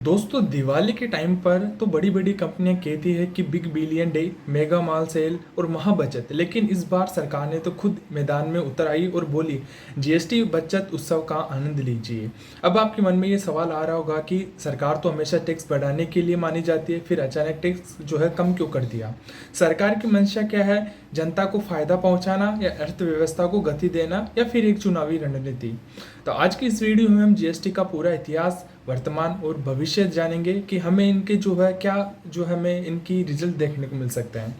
दोस्तों दिवाली के टाइम पर तो बड़ी बड़ी कंपनियां कहती है कि बिग बिलियन डे, मेगा माल सेल और महा बचत। लेकिन इस बार सरकार ने तो खुद मैदान में उतर आई और बोली जीएसटी बचत उत्सव का आनंद लीजिए। अब आपके मन में ये सवाल आ रहा होगा कि सरकार तो हमेशा टैक्स बढ़ाने के लिए मानी जाती है, फिर अचानक टैक्स जो है कम क्यों कर दिया। सरकार की मंशा क्या है? जनता को फायदा पहुंचाना या अर्थव्यवस्था को गति देना या फिर एक चुनावी रणनीति। तो आज की इस वीडियो में हम जीएसटी का पूरा इतिहास, वर्तमान और भविष्य जानेंगे कि हमें इनके जो है क्या जो हमें इनकी रिजल्ट देखने को मिल सकते हैं।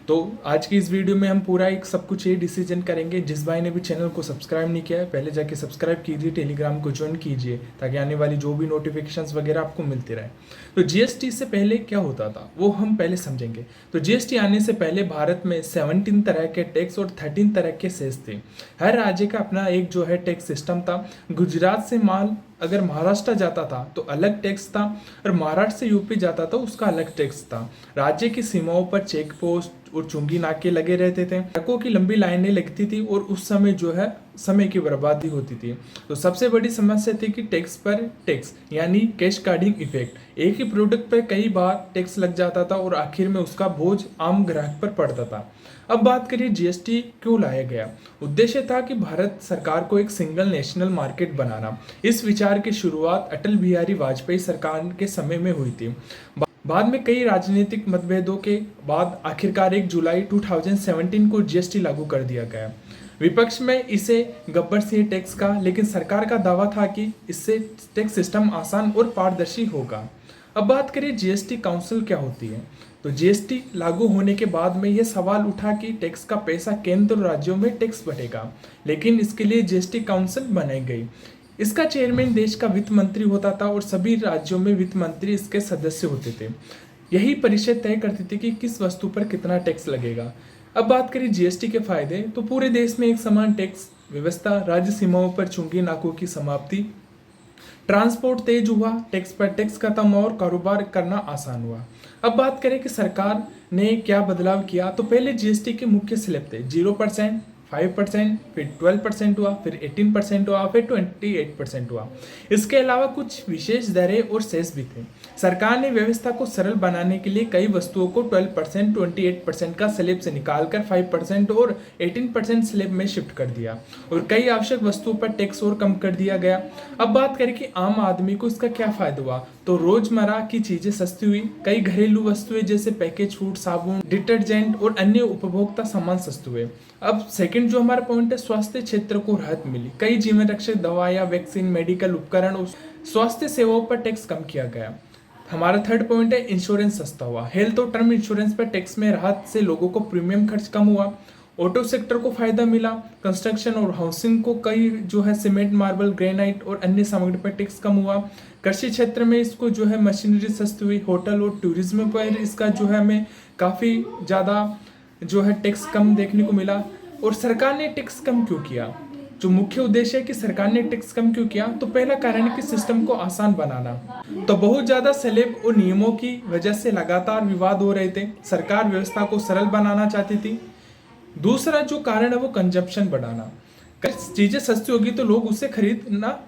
तो आज की इस वीडियो में हम पूरा एक सब कुछ ये डिसीजन करेंगे। जिस भाई ने भी चैनल को सब्सक्राइब नहीं किया है पहले जाके सब्सक्राइब कीजिए, टेलीग्राम को ज्वाइन कीजिए ताकि आने वाली जो भी नोटिफिकेशंस वगैरह आपको मिलती रहे। तो जीएसटी से पहले क्या होता था वो हम पहले समझेंगे। तो जीएसटी आने से पहले भारत में 17 तरह के टैक्स और 13 तरह के सेस थे। हर राज्य का अपना एक जो है टैक्स सिस्टम था। गुजरात से माल अगर महाराष्ट्र जाता था तो अलग टैक्स था और महाराष्ट्र से यूपी जाता था उसका अलग टैक्स था। राज्य की सीमाओं पर चेक पोस्ट और चुंगी नाके लगे रहते थे। ट्रकों की लंबी लाइनें लगती थी और उस समय जो है समय की बर्बादी होती थी। तो सबसे बड़ी समस्या थी कि टैक्स पर टैक्स यानी कैश कार्डिंग इफेक्ट। एक ही प्रोडक्ट पर कई बार टैक्स लग जाता था और आखिर में उसका बोझ आम ग्राहक पर पड़ता था। अब बात करिए जीएसटी क्यों लाया गया। उद्देश्य था कि भारत सरकार को एक सिंगल नेशनल मार्केट बनाना। इस विचार की शुरुआत अटल बिहारी वाजपेयी सरकार के समय में हुई थी। बाद में कई राजनीतिक मतभेदों के बाद आखिरकार 1 जुलाई 2017 को जीएसटी लागू कर दिया गया। विपक्ष में इसे गब्बर सिंह टैक्स का, लेकिन सरकार का दावा था कि इससे टैक्स सिस्टम आसान और पारदर्शी होगा। अब बात करिए जीएसटी काउंसिल क्या होती है। तो जीएसटी लागू होने के बाद में यह सवाल उठा कि टैक्स का पैसा केंद्र और राज्यों में टैक्स बढ़ेगा, लेकिन इसके लिए जीएसटी काउंसिल बनाई गई। इसका चेयरमैन देश का वित्त मंत्री होता था और सभी राज्यों में वित्त मंत्री इसके सदस्य होते थे। यही परिषद तय करती थी कि किस वस्तु पर कितना टैक्स लगेगा। अब बात करें जीएसटी के फायदे, तो पूरे देश में एक समान टैक्स व्यवस्था, राज्य सीमाओं पर चुंगी नाकों की समाप्ति, ट्रांसपोर्ट तेज हुआ, टैक्स पर टैक्स खत्म और कारोबार करना आसान हुआ। अब बात करें कि सरकार ने क्या बदलाव किया, तो पहले जीएसटी के मुख्य स्लैब थे 0%, 5%, फिर 12% हुआ, फिर 18% हुआ, फिर 28% हुआ। इसके अलावा कुछ विशेष दरें और सेस भी थे। सरकार ने व्यवस्था को सरल बनाने के लिए कई वस्तुओं को 12%, 28% का स्लैब से निकालकर 5% और 18% स्लैब में शिफ्ट कर दिया और कई आवश्यक वस्तुओं पर टैक्स और कम कर दिया गया। अब बात करें कि आम आदमी को इसका क्या फायदा हुआ, तो रोजमर्रा की चीजें सस्ती हुई। कई घरेलू वस्तुएं जैसे पैकेज फूड, साबुन, डिटर्जेंट और अन्य उपभोक्ता सामान सस्ते हुए। अब सेकंड जो हमारा पॉइंट है, स्वास्थ्य क्षेत्र को राहत मिली। कई जीवन रक्षक दवाइयां, वैक्सीन, मेडिकल उपकरण और स्वास्थ्य सेवाओं पर टैक्स कम किया गया। हमारा थर्ड पॉइंट है, इंश्योरेंस सस्ता हुआ। हेल्थ और टर्म इंश्योरेंस पर टैक्स में राहत से लोगों को प्रीमियम खर्च कम हुआ। ऑटो सेक्टर को फायदा मिला। कंस्ट्रक्शन और हाउसिंग को कई जो है सीमेंट, मार्बल, ग्रेनाइट और अन्य सामग्री पर टैक्स कम हुआ। कृषि क्षेत्र में इसको जो है मशीनरी सस्ती हुई। होटल और टूरिज्म पर इसका जो है हमें काफ़ी ज़्यादा जो है टैक्स कम देखने को मिला। और सरकार ने टैक्स कम क्यों किया, जो मुख्य उद्देश्य है कि सरकार ने टैक्स कम क्यों किया, तो पहला कारण है कि सिस्टम को आसान बनाना। तो बहुत ज्यादा स्लैब और नियमों की वजह से लगातार विवाद हो रहे थे। सरकार व्यवस्था को सरल बनाना चाहती थी। दूसरा जो कारण है वो कंजप्शन बढ़ाना। चीजें सस्ती होगी तो लोग उसे खरीदना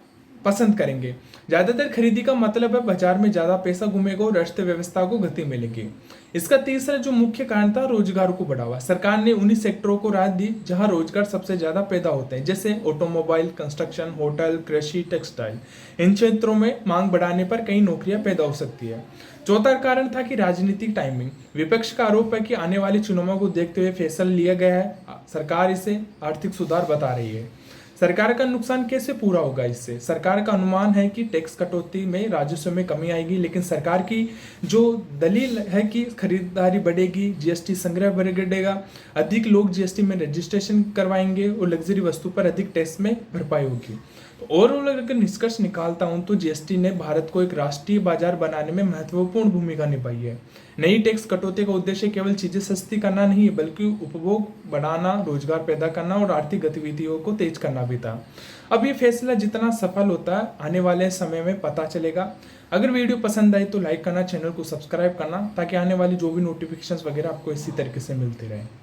पसंद करेंगे। ज्यादातर खरीदी का मतलब है बाजार में ज्यादा पैसा घूमेगा और अर्थव्यवस्था को गति मिलेगी। इसका तीसरा जो मुख्य कारण था, रोजगार को बढ़ावा। सरकार ने उन्हीं सेक्टरों को राहत दी जहां रोजगार सबसे ज्यादा पैदा होते हैं, जैसे ऑटोमोबाइल, कंस्ट्रक्शन, होटल, कृषि, टेक्सटाइल। इन क्षेत्रों में मांग बढ़ाने पर कई नौकरियां पैदा हो सकती है। चौथा कारण था कि राजनीतिक टाइमिंग। विपक्ष का आरोप है कि आने वाली चुनावों को देखते हुए फैसला लिया गया है। सरकार इसे आर्थिक सुधार बता रही है। सरकार का नुकसान कैसे पूरा होगा इससे? सरकार का अनुमान है कि टैक्स कटौती में राजस्व में कमी आएगी, लेकिन सरकार की जो दलील है कि खरीदारी बढ़ेगी, जीएसटी संग्रह बढ़ेगा, अधिक लोग जीएसटी में रजिस्ट्रेशन करवाएंगे और लग्जरी वस्तु पर अधिक टैक्स में भरपाई होगी। तो ओवरऑल अगर निष्कर्ष निकालता हूं तो जीएसटी ने भारत को एक राष्ट्रीय बाजार बनाने में महत्वपूर्ण भूमिका निभाई है। नई टैक्स कटौती का उद्देश्य केवल चीजें सस्ती करना नहीं है, बल्कि उपभोग बढ़ाना, रोजगार पैदा करना और आर्थिक गतिविधियों को तेज करना भी था। अब ये फैसला जितना सफल होता है आने वाले समय में पता चलेगा। अगर वीडियो पसंद आई तो लाइक करना, चैनल को सब्सक्राइब करना ताकि आने वाली जो भी नोटिफिकेशंस वगैरह आपको इसी तरीके से मिलती रहे।